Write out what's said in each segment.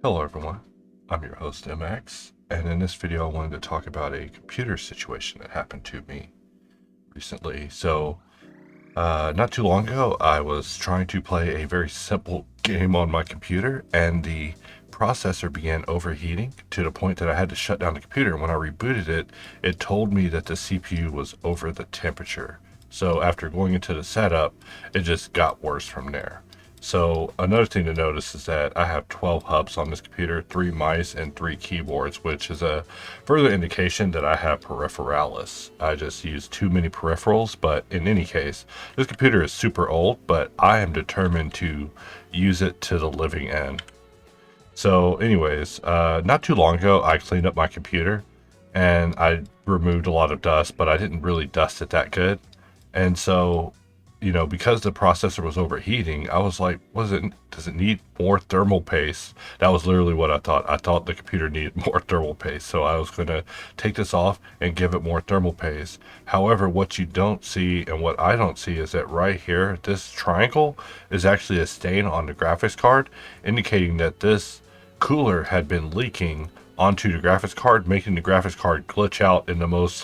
Hello everyone, I'm your host MX, and in this video I wanted to talk about a computer situation that happened to me recently. Not too long ago I was trying to play a very simple game on my computer, and the processor began overheating to the point that I had to shut down the computer. When I rebooted it, it told me that the CPU was over the temperature. So after going into the setup, it just got worse from there. So another thing to notice is that I have 12 hubs on this computer, 3 mice and 3 keyboards, which is a further indication that I have peripherals. I just use too many peripherals, but in any case, this computer is super old, but I am determined to use it to the living end. So anyways, not too long ago, I cleaned up my computer and I removed a lot of dust, but I didn't really dust it that good. And so, because the processor was overheating, I was like, does it need more thermal paste? That was literally what I thought. I thought the computer needed more thermal paste. So I was going to take this off and give it more thermal paste. However, what you don't see and what I don't see is that right here, this triangle is actually a stain on the graphics card, indicating that this cooler had been leaking onto the graphics card, making the graphics card glitch out in the most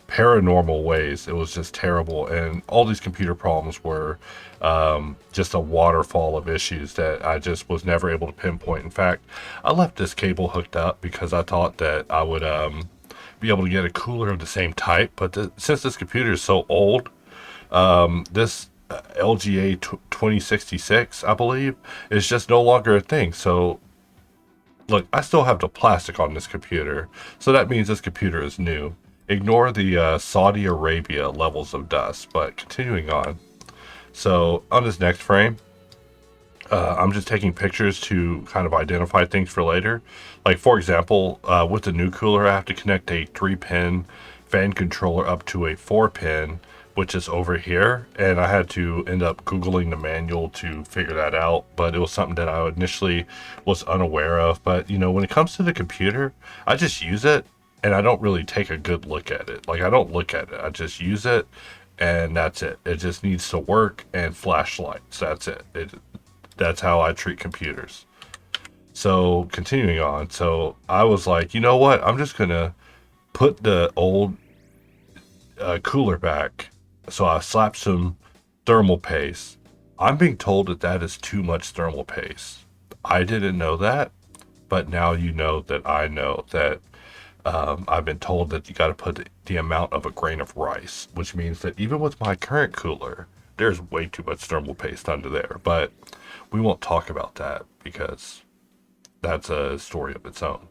paranormal ways. It was just terrible, and all these computer problems were just a waterfall of issues that I just was never able to pinpoint. In fact, I left this cable hooked up because I thought that I would be able to get a cooler of the same type, but since this computer is so old, this LGA 2066, I believe, is just no longer a thing. So look, I still have the plastic on this computer, so that means this computer is new. Ignore the Saudi Arabia levels of dust, but continuing on. So on this next frame, I'm just taking pictures to kind of identify things for later. Like for example, with the new cooler, I have to connect a 3-pin fan controller up to a 4-pin, which is over here, and I had to end up Googling the manual to figure that out, but it was something that I initially was unaware of. But when it comes to the computer, I just use it and I don't really take a good look at it. Like, I don't look at it, I just use it, and that's it. It just needs to work and flashlights. That's it. That's how I treat computers. So continuing on, so I was like, you know what? I'm just gonna put the old cooler back. So I slapped some thermal paste. I'm being told that that is too much thermal paste. I didn't know that, but now you know that I know that. I've been told that you got to put the amount of a grain of rice, which means that even with my current cooler, there's way too much thermal paste under there. But we won't talk about that because that's a story of its own.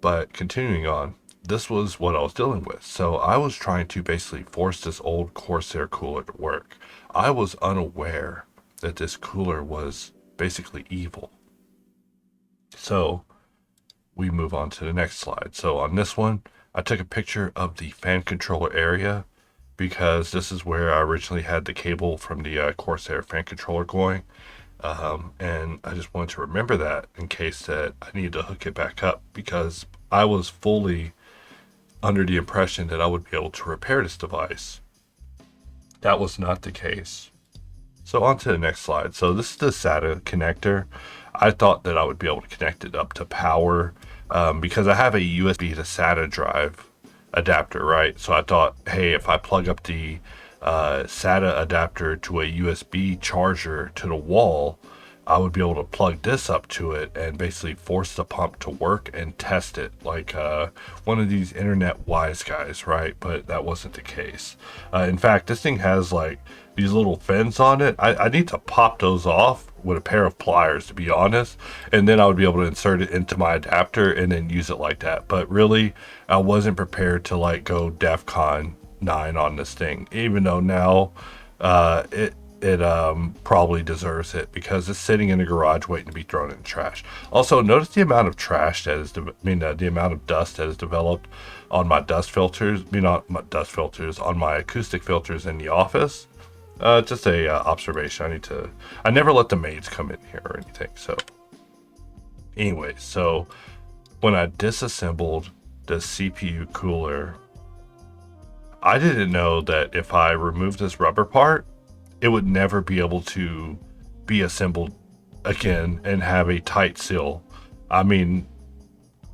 But continuing on, this was what I was dealing with. So I was trying to basically force this old Corsair cooler to work. I was unaware that this cooler was basically evil. So we move on to the next slide. So on this one, I took a picture of the fan controller area because this is where I originally had the cable from the Corsair fan controller going. And I just wanted to remember that in case that I needed to hook it back up, because I was fully under the impression that I would be able to repair this device. That was not the case. So on to the next slide. So this is the SATA connector. I thought that I would be able to connect it up to power because I have a USB to SATA drive adapter, right? So I thought, hey, if I plug up the SATA adapter to a USB charger to the wall, I would be able to plug this up to it and basically force the pump to work and test it like one of these internet wise guys, right? But that wasn't the case. In fact, this thing has like these little fins on it. I need to pop those off with a pair of pliers, to be honest, and then I would be able to insert it into my adapter and then use it like that. But really, I wasn't prepared to like go DEFCON 9 on this thing, even though now it probably deserves it because it's sitting in the garage waiting to be thrown in the trash. Also, notice the amount of trash that is, the amount of dust that is developed on my dust filters. Not my dust filters, on my acoustic filters in the office. Just a observation. I never let the maids come in here or anything. So anyway, so when I disassembled the CPU cooler, I didn't know that if I removed this rubber part, it would never be able to be assembled again and have a tight seal. I mean,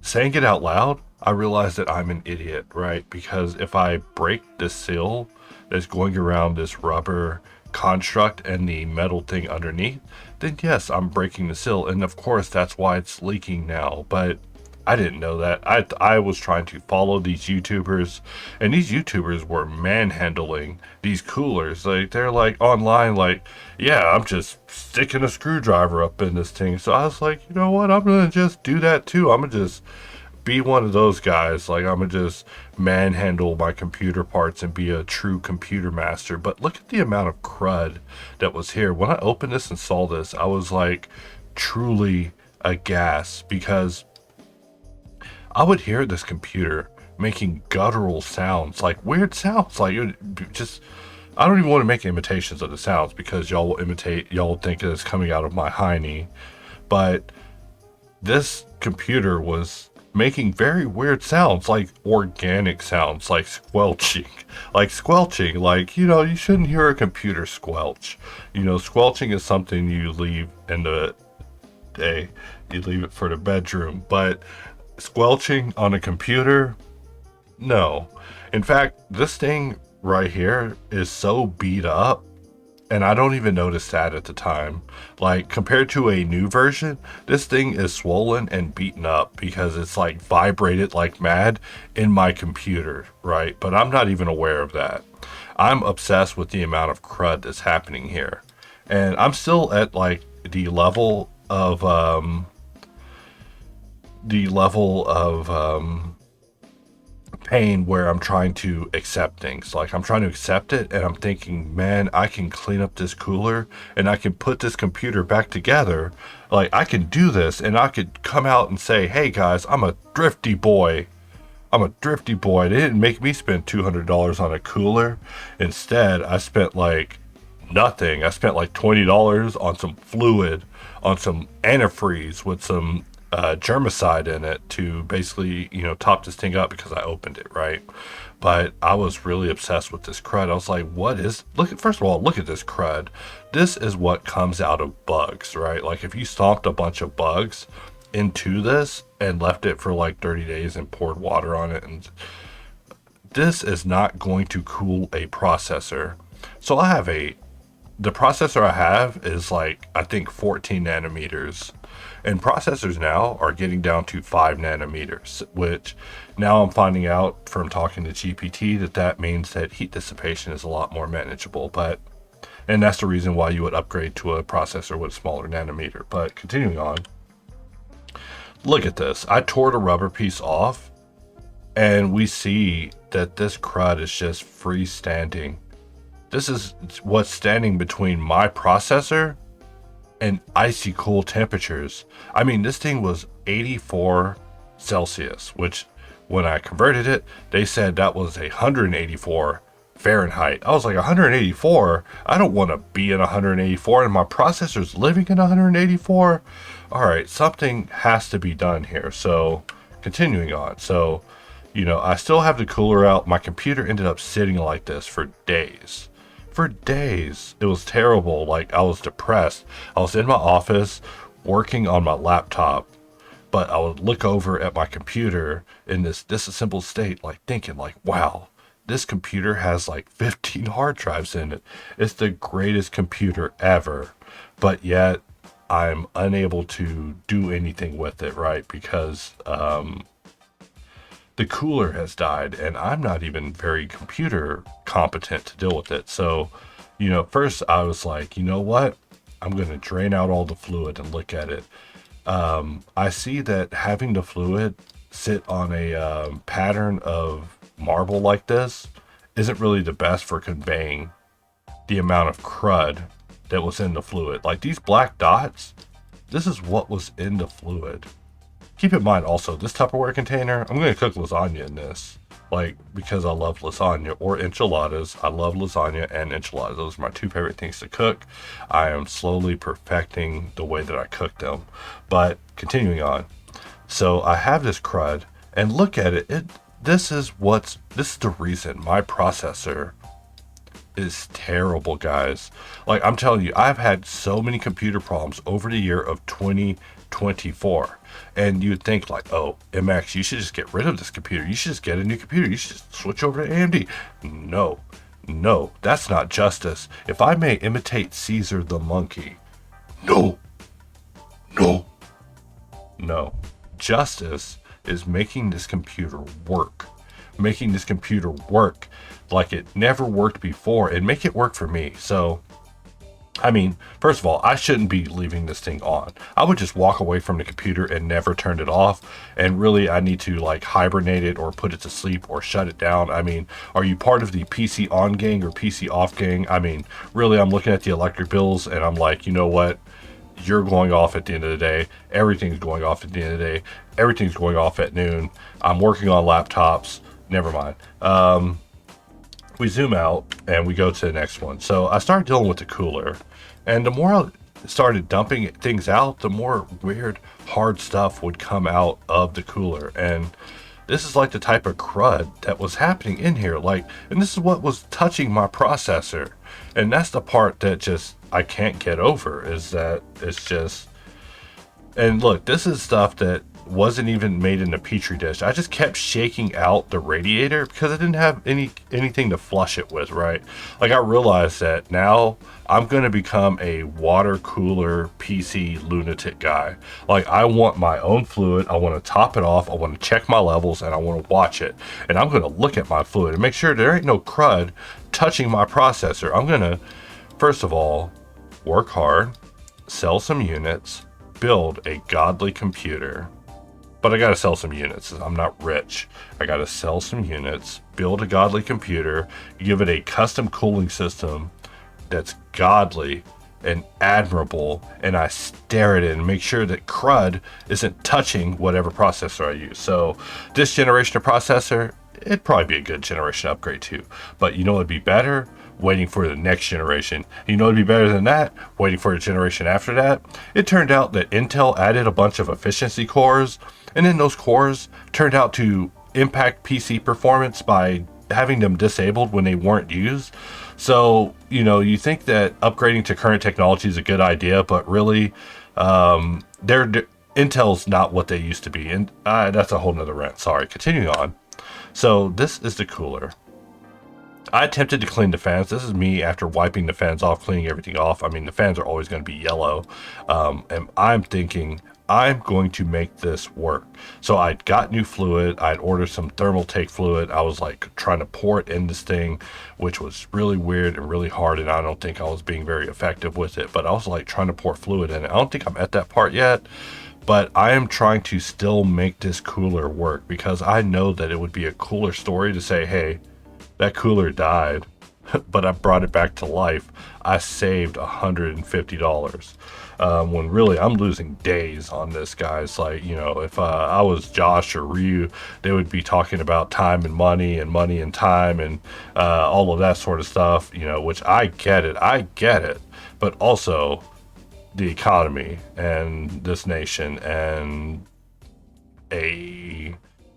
saying it out loud, I realize that I'm an idiot, right? Because if I break the seal that's going around this rubber construct and the metal thing underneath, then yes, I'm breaking the seal. And of course, that's why it's leaking now. But I didn't know that. I was trying to follow these YouTubers, and these YouTubers were manhandling these coolers. Like they're like online, like, yeah, I'm just sticking a screwdriver up in this thing. So I was like, you know what? I'm gonna just do that too. I'm gonna just be one of those guys. Like I'm gonna just manhandle my computer parts and be a true computer master. But look at the amount of crud that was here. When I opened this and saw this, I was like truly aghast because I would hear this computer making guttural sounds, like weird sounds, like it just. I don't even want to make imitations of the sounds because y'all will imitate, y'all will think it's coming out of my hiney. But this computer was making very weird sounds, like organic sounds, like squelching, like, you know, you shouldn't hear a computer squelch. You know, squelching is something you leave in the day, you leave it for the bedroom, but squelching on a computer, no. In fact, this thing right here is so beat up, and I don't even notice that at the time. Like, compared to a new version, this thing is swollen and beaten up because it's like vibrated like mad in my computer, right? But I'm not even aware of that. I'm obsessed with the amount of crud that's happening here. And I'm still at like the level of pain where I'm trying to accept things. Like I'm trying to accept it and I'm thinking, man, I can clean up this cooler and I can put this computer back together. Like I can do this and I could come out and say, hey guys, I'm a thrifty boy. I'm a thrifty boy. They didn't make me spend $200 on a cooler. Instead, I spent like nothing. I spent like $20 on some fluid, on some antifreeze with some germicide in it to basically, you know, top this thing up because I opened it, right? But I was really obsessed with this crud. I was like, what is, look at, first of all, look at this crud. This is what comes out of bugs, right? Like if you stomped a bunch of bugs into this and left it for like 30 days and poured water on it, and this is not going to cool a processor. So I have the processor I have is like, I think 14 nanometers. And processors now are getting down to 5 nanometers, which now I'm finding out from talking to GPT that that means that heat dissipation is a lot more manageable. But, and that's the reason why you would upgrade to a processor with a smaller nanometer. But continuing on, look at this. I tore the rubber piece off and we see that this crud is just freestanding. This is what's standing between my processor and icy cool temperatures. I mean, this thing was 84 Celsius, which when I converted it, they said that was 184 Fahrenheit. I was like, 184? I don't want to be in 184 and my processor's living in 184? All right, something has to be done here. So continuing on. So, you know, I still have the cooler out. My computer ended up sitting like this for days. For days. It was terrible. Like I was depressed. I was in my office working on my laptop, but I would look over at my computer in this disassembled state, like thinking like, wow, this computer has like 15 hard drives in it. It's the greatest computer ever. But yet I'm unable to do anything with it, right? Because the cooler has died and I'm not even very computer competent to deal with it. So, you know, first I was like, you know what? I'm going to drain out all the fluid and look at it. I see that having the fluid sit on a pattern of marble like this isn't really the best for conveying the amount of crud that was in the fluid. Like these black dots, this is what was in the fluid. Keep in mind also, this Tupperware container, I'm going to cook lasagna in this. Like, because I love lasagna or enchiladas. I love lasagna and enchiladas. Those are my two favorite things to cook. I am slowly perfecting the way that I cook them. But continuing on. So I have this crud and look at it. This is the reason my processor is terrible, guys. Like, I'm telling you, I've had so many computer problems over the year of 2024. And you'd think, like, oh, MX, you should just get rid of this computer. You should just get a new computer. You should just switch over to AMD. No, no, that's not justice. If I may imitate Caesar the monkey, no, no, no. Justice is making this computer work. Making this computer work like it never worked before and make it work for me. So, I mean, first of all, I shouldn't be leaving this thing on. I would just walk away from the computer and never turn it off. And really, I need to like hibernate it or put it to sleep or shut it down. I mean, are you part of the PC on gang or PC off gang? I mean, really, I'm looking at the electric bills and I'm like, you know what? You're going off at the end of the day. Everything's going off at the end of the day. Everything's going off at noon. I'm working on laptops. Never mind. We zoom out and we go to the next one. So I started dealing with the cooler, and the more I started dumping things out, the more weird, hard stuff would come out of the cooler. And this is like the type of crud that was happening in here. Like, and this is what was touching my processor. And that's the part that just I can't get over, is that it's just, and look, this is stuff that wasn't even made in a petri dish. I just kept shaking out the radiator because I didn't have anything to flush it with, right? Like, I realized that now I'm going to become a water cooler PC lunatic guy. Like, I want my own fluid. I want to top it off. I want to check my levels and I want to watch it. And I'm going to look at my fluid and make sure there ain't no crud touching my processor. I'm going to, first of all, work hard, sell some units, build a godly computer. But I gotta sell some units. I'm not rich. I gotta sell some units, build a godly computer, give it a custom cooling system that's godly and admirable, and I stare at it and make sure that crud isn't touching whatever processor I use. So this generation of processor, it'd probably be a good generation upgrade too. But you know it'd be better? Waiting for the next generation. You know it'd be better than that? Waiting for a generation after that? It turned out that Intel added a bunch of efficiency cores, and then those cores turned out to impact PC performance by having them disabled when they weren't used. So, you know, you think that upgrading to current technology is a good idea, but really, Intel's not what they used to be. And that's a whole nother rant. Sorry. Continuing on. So this is the cooler. I attempted to clean the fans. This is me after wiping the fans off, cleaning everything off. I mean, the fans are always going to be yellow. And I'm thinking, I'm going to make this work. So I got new fluid. I'd ordered some thermal take fluid. I was like trying to pour it in this thing, which was really weird and really hard. And I don't think I was being very effective with it. But I was like trying to pour fluid in it. I don't think I'm at that part yet. But I am trying to still make this cooler work, because I know that it would be a cooler story to say, hey, that cooler died, but I brought it back to life. I saved $150. When really I'm losing days on this, guys. Like, you know, if I was Josh or Ryu, they would be talking about time and money and time and all of that sort of stuff, you know, which I get it. But also the economy and this nation and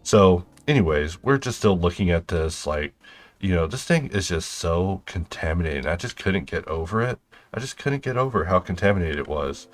so anyways, we're just still looking at this, like, you know, this thing is just so contaminated. I just couldn't get over it. I just couldn't get over how contaminated it was.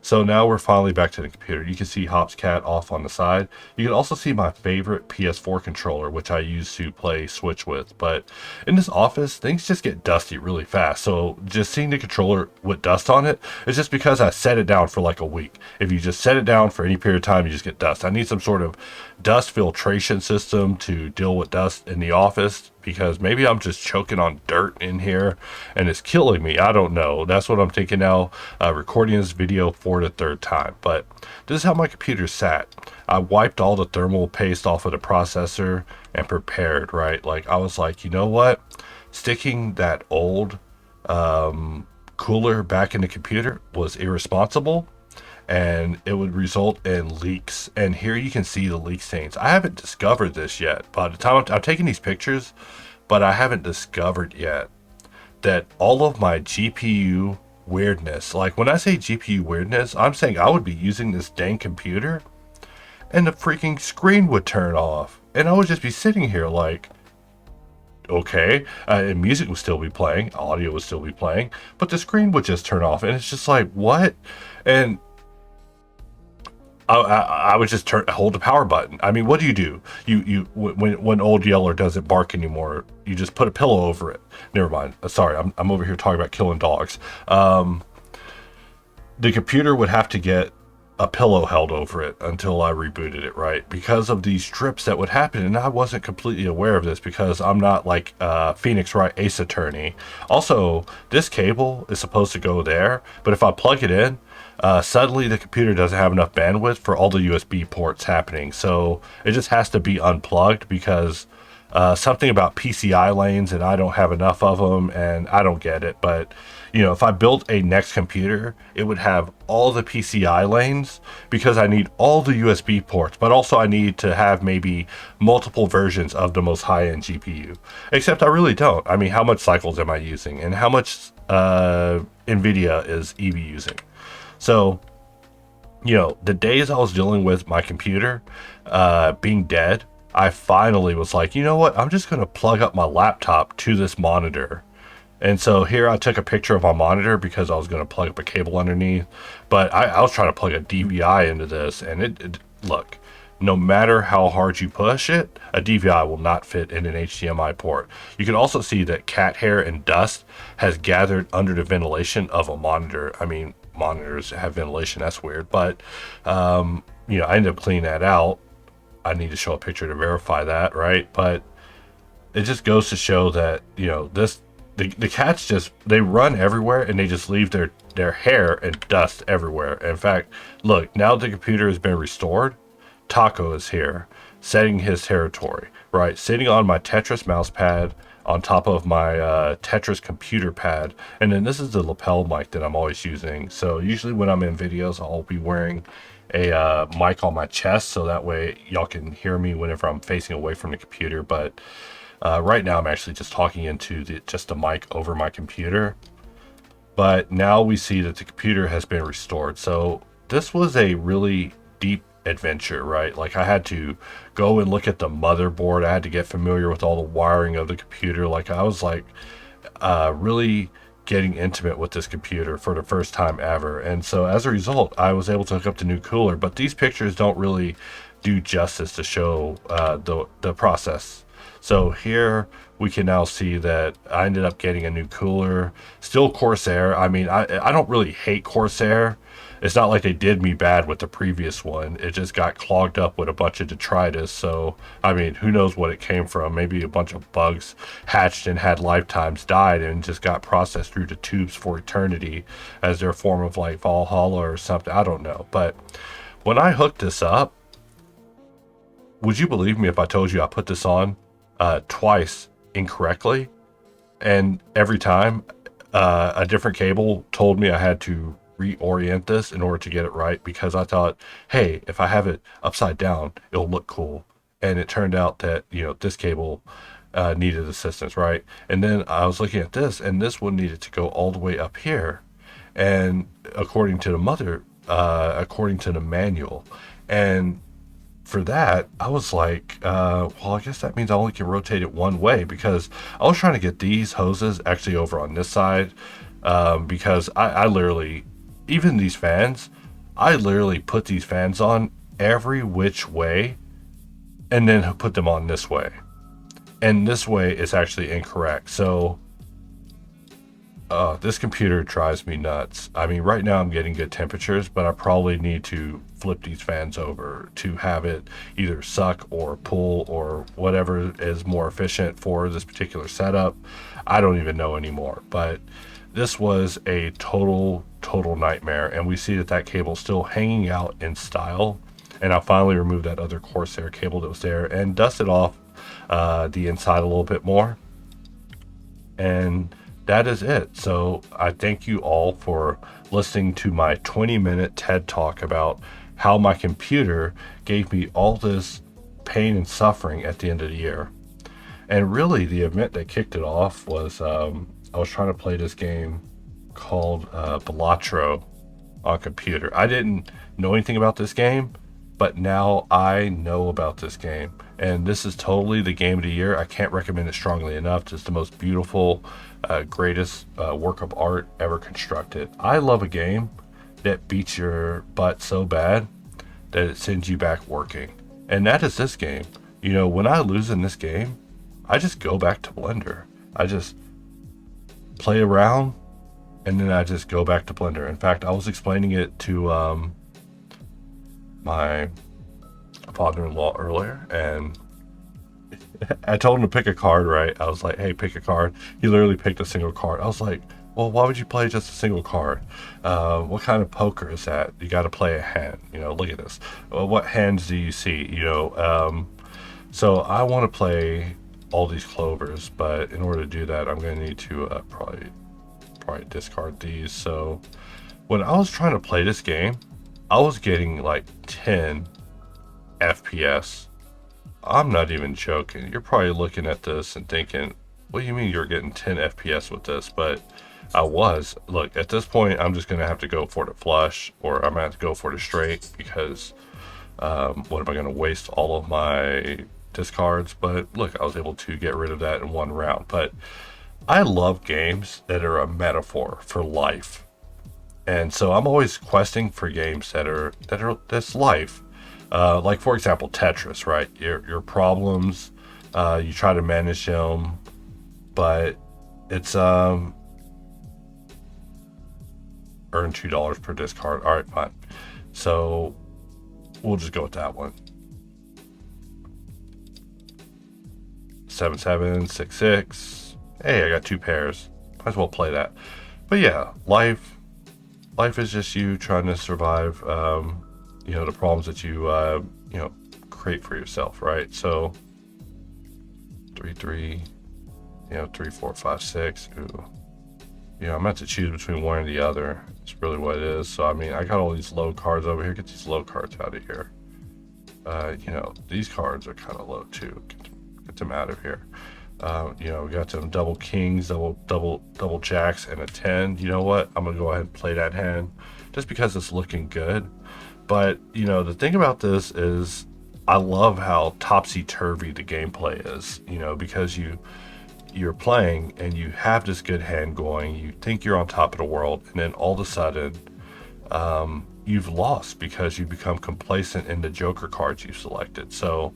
So now we're finally back to the computer. You can see Hops Cat off on the side. You can also see my favorite PS4 controller, which I use to play Switch with. But in this office, things just get dusty really fast. So just seeing the controller with dust on it is just because I set it down for like a week. If you just set it down for any period of time, you just get dust. I need some sort of dust filtration system to deal with dust in the office, because maybe I'm just choking on dirt in here and it's killing me. I don't know. That's what I'm thinking now, recording this video for the third time. But this is how my computer sat. I wiped all the thermal paste off of the processor and prepared, right? Like, I was like, you know what? Sticking that old cooler back in the computer was irresponsible, and it would result in leaks. And here you can see the leak stains. I haven't discovered this yet. By the time I'm taking these pictures, but I haven't discovered yet that all of my GPU weirdness, like when I say GPU weirdness, I'm saying I would be using this dang computer and the freaking screen would turn off. And I would just be sitting here like, okay, and music would still be playing, audio would still be playing, but the screen would just turn off, and it's just like, what? And I would just hold the power button. I mean, what do? When Old Yeller doesn't bark anymore, you just put a pillow over it. Never mind. Sorry, I'm over here talking about killing dogs. The computer would have to get a pillow held over it until I rebooted it, right? Because of these trips that would happen, and I wasn't completely aware of this because I'm not like Phoenix Wright Ace Attorney. Also, this cable is supposed to go there, but if I plug it in, suddenly the computer doesn't have enough bandwidth for all the USB ports happening. So it just has to be unplugged because something about PCI lanes, and I don't have enough of them, and I don't get it. But if I built a next computer, it would have all the PCI lanes because I need all the USB ports, but also I need to have maybe multiple versions of the most high-end GPU. Except I really don't. I mean, how much cycles am I using, and how much NVIDIA is Evie using? So, the days I was dealing with my computer being dead, I finally was like, you know what? I'm just going to plug up my laptop to this monitor. And so here I took a picture of my monitor because I was going to plug up a cable underneath. But I was trying to plug a DVI into this. And look, no matter how hard you push it, a DVI will not fit in an HDMI port. You can also see that cat hair and dust has gathered under the ventilation of a monitor. I mean, monitors have ventilation. That's weird. But, I ended up cleaning that out. I need to show a picture to verify that, right? But it just goes to show that the cats they run everywhere and they just leave their hair and dust everywhere. In fact, look, now the computer has been restored. Taco is here, setting his territory, right? Sitting on my Tetris mouse pad on top of my Tetris computer pad, and then this is the lapel mic that I'm always using. So usually when I'm in videos, I'll be wearing a mic on my chest so that way y'all can hear me whenever I'm facing away from the computer. But right now I'm actually just talking into just a mic over my computer. But now we see that the computer has been restored. So this was a really deep adventure, right? Like I had to go and look at the motherboard. I had to get familiar with all the wiring of the computer. Like I was like really getting intimate with this computer for the first time ever. And so as a result, I was able to hook up the new cooler, but these pictures don't really do justice to show the process. So here we can now see that I ended up getting a new cooler, still Corsair. I mean, I don't really hate Corsair. It's not like they did me bad with the previous one. It just got clogged up with a bunch of detritus. So, I mean, who knows what it came from? Maybe a bunch of bugs hatched and had lifetimes, died, and just got processed through the tubes for eternity as their form of like Valhalla or something. I don't know. But when I hooked this up, would you believe me if I told you I put this on twice incorrectly? And every time a different cable told me I had to reorient this in order to get it right, because I thought, hey, if I have it upside down, it'll look cool. And it turned out that, this cable needed assistance, right? And then I was looking at this, and this one needed to go all the way up here. And according to according to the manual. And for that, I was like, well, I guess that means I only can rotate it one way, because I was trying to get these hoses actually over on this side, because I literally, even these fans, I literally put these fans on every which way and then put them on this way. And this way is actually incorrect. So this computer drives me nuts. I mean, right now I'm getting good temperatures, but I probably need to flip these fans over to have it either suck or pull or whatever is more efficient for this particular setup. I don't even know anymore, but this was a total nightmare. And we see that cable is still hanging out in style. And I finally removed that other Corsair cable that was there and dusted off the inside a little bit more. And that is it. So I thank you all for listening to my 20-minute TED Talk about how my computer gave me all this pain and suffering at the end of the year. And really, the event that kicked it off was I was trying to play this game called Balatro on computer. I didn't know anything about this game, but now I know about this game, and this is totally the game of the year. I can't recommend it strongly enough. It's the most beautiful, greatest work of art ever constructed. I love a game that beats your butt so bad that it sends you back working, and that is this game. You know, when I lose in this game, I just go back to Blender. I just play around, and then I just go back to Blender. In fact, I was explaining it to my father-in-law earlier, and I told him to pick a card, right? I was like, hey, pick a card. He literally picked a single card. I was like, well, why would you play just a single card? What kind of poker is that? You got to play a hand. You know, look at this. Well, what hands do you see? You know, so I want to play all these clovers, but in order to do that, I'm going to need to probably discard these. So when I was trying to play this game, I was getting like 10 FPS. I'm not even joking. You're probably looking at this and thinking, what do you mean you're getting 10 FPS with this? But I was. Look, at this point, I'm just going to have to go for the flush, or I'm going to have to go for the straight, because what am I going to waste all of my discards? But look, I was able to get rid of that in one round. But I love games that are a metaphor for life. And so I'm always questing for games that's life. Like, for example, Tetris, right? Your problems, you try to manage them, but it's earn $2 per discard. All right, fine. So we'll just go with that one. 7-7, 6-6. Hey, I got 2 pairs. Might as well play that. But yeah, life is just you trying to survive. You know, the problems that you you know, create for yourself, right? So 3-3, you know, 3-4-5-6. Ooh. You know, I'm about to choose between one or the other. It's really what it is. So I mean, I got all these low cards over here. Get these low cards out of here. You know, these cards are kind of low too. Get them out of here. You know, we got some double kings, double jacks, and a 10. You know what? I'm gonna go ahead and play that hand just because it's looking good. But you know, the thing about this is, I love how topsy-turvy the gameplay is. You know, because you're playing and you have this good hand going. You think you're on top of the world, and then all of a sudden, you've lost because you become complacent in the Joker cards you selected. So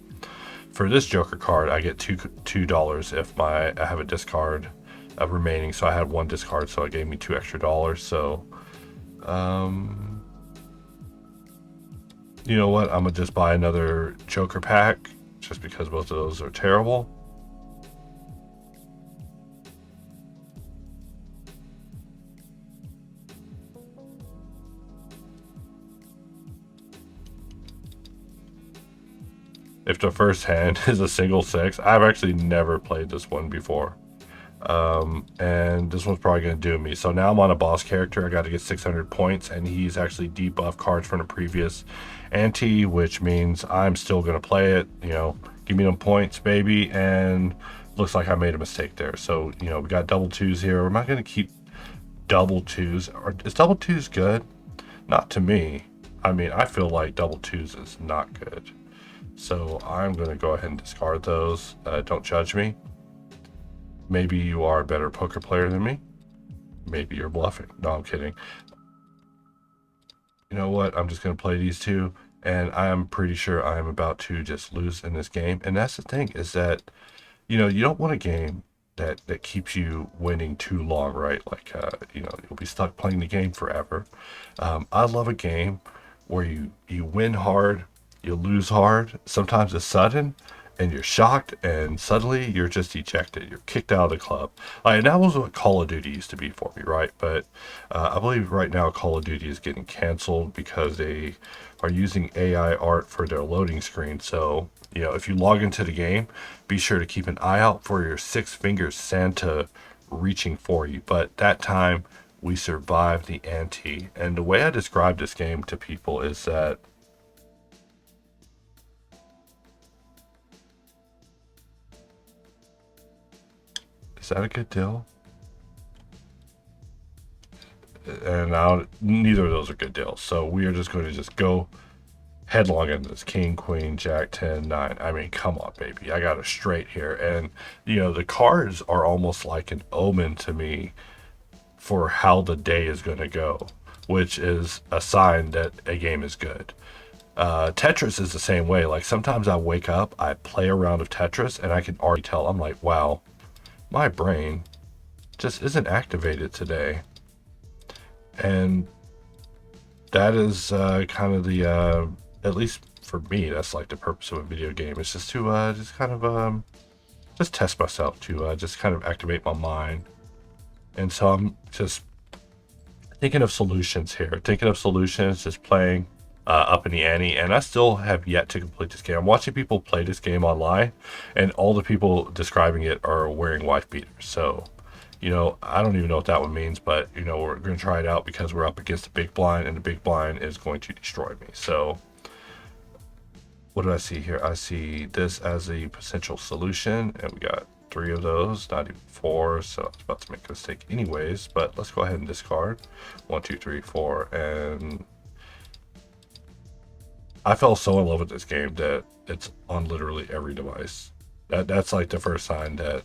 for this Joker card, I get $2 if I have a discard remaining. So I had 1 discard, so it gave me $2 extra. So, you know what? I'm gonna just buy another Joker pack just because both of those are terrible. If the first hand is a single 6, I've actually never played this one before. And this one's probably going to do me. So now I'm on a boss character. I got to get 600 points, and he's actually debuffed cards from the previous ante, which means I'm still going to play it. You know, give me them points, baby. And looks like I made a mistake there. So, you know, we got double 2s here. We're not going to keep double 2s. Is double 2s good? Not to me. I mean, I feel like double 2s is not good. So I'm going to go ahead and discard those. Don't judge me. Maybe you are a better poker player than me. Maybe you're bluffing. No, I'm kidding. You know what? I'm just going to play these 2. And I am pretty sure I am about to just lose in this game. And that's the thing, is that, you know, you don't want a game that keeps you winning too long, right? Like, you know, you'll be stuck playing the game forever. I love a game where you win hard, you lose hard. Sometimes it's sudden, and you're shocked, and suddenly you're just ejected. You're kicked out of the club. Like, that was what Call of Duty used to be for me, right? But I believe right now Call of Duty is getting canceled because they are using AI art for their loading screen. So, you know, if you log into the game, be sure to keep an eye out for your 6-finger Santa reaching for you. But that time, we survived the ante. And the way I describe this game to people is that is that a good deal? And now neither of those are good deals. So we are just going to just go headlong into this king, queen, jack, 10, 9. I mean, come on, baby. I got a straight here. And, the cards are almost like an omen to me for how the day is going to go, which is a sign that a game is good. Tetris is the same way. Like sometimes I wake up, I play a round of Tetris, and I can already tell. I'm like, wow, my brain just isn't activated today. And that is kind of the, at least for me, that's like the purpose of a video game. It's just to just kind of just test myself, to just kind of activate my mind. And so I'm just thinking of solutions here, just playing up in the ante, and I still have yet to complete this game. I'm watching people play this game online, and all the people describing it are wearing wife beaters. So, I don't even know what that one means, but we're going to try it out because we're up against the big blind, and the big blind is going to destroy me. So, what do I see here? I see this as a potential solution, and we got 3 of those, not even 4, so I was about to make a mistake anyways, but let's go ahead and discard. 1, 2, 3, 4, and I fell so in love with this game that it's on literally every device. That's like the first sign that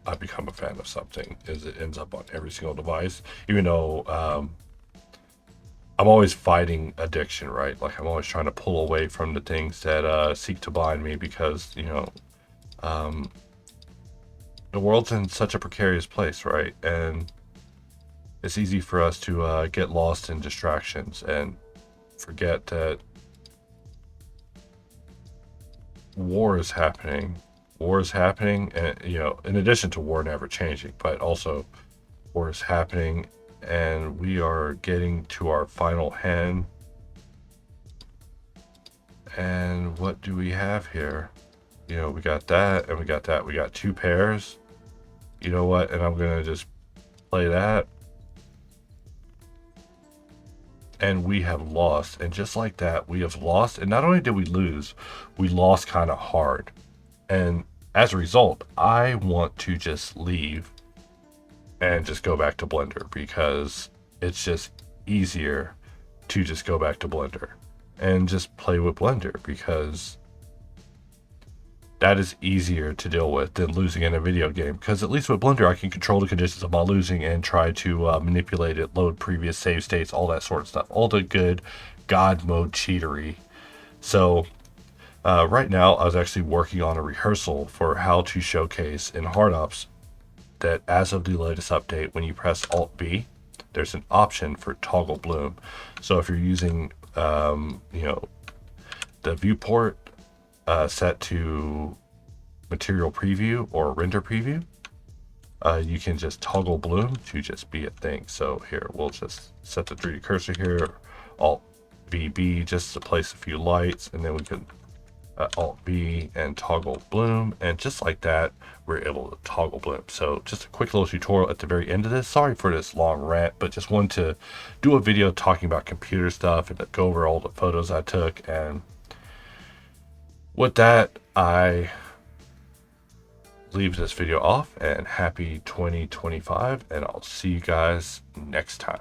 I become a fan of something, is it ends up on every single device, even though I'm always fighting addiction, right? Like I'm always trying to pull away from the things that seek to bind me, because um, the world's in such a precarious place, right? And it's easy for us to get lost in distractions and forget that war is happening. War is happening, and in addition to war never changing, but also war is happening, and we are getting to our final hand. And what do we have here? We got that, and we got that. We got 2 pairs. You know what? And I'm gonna just play that. And we have lost. And just like that, we have lost. And not only did we lose, we lost kind of hard. And as a result, I want to just leave and just go back to Blender, because it's just easier to just go back to Blender and just play with Blender, because that is easier to deal with than losing in a video game. Because at least with Blender, I can control the conditions of my losing and try to manipulate it, load previous save states, all that sort of stuff, all the good God mode cheatery. So right now, I was actually working on a rehearsal for how to showcase in Hardops that as of the latest update, when you press Alt B, there's an option for toggle bloom. So if you're using, the viewport set to material preview or render preview, you can just toggle bloom to just be a thing. So here, we'll just set the 3D cursor here, Alt VB just to place a few lights, and then we can Alt B and toggle bloom, and just like that, we're able to toggle bloom. So just a quick little tutorial at the very end of this. Sorry for this long rant, but just wanted to do a video talking about computer stuff and go over all the photos I took. And with that, I leave this video off, and happy 2025, and I'll see you guys next time.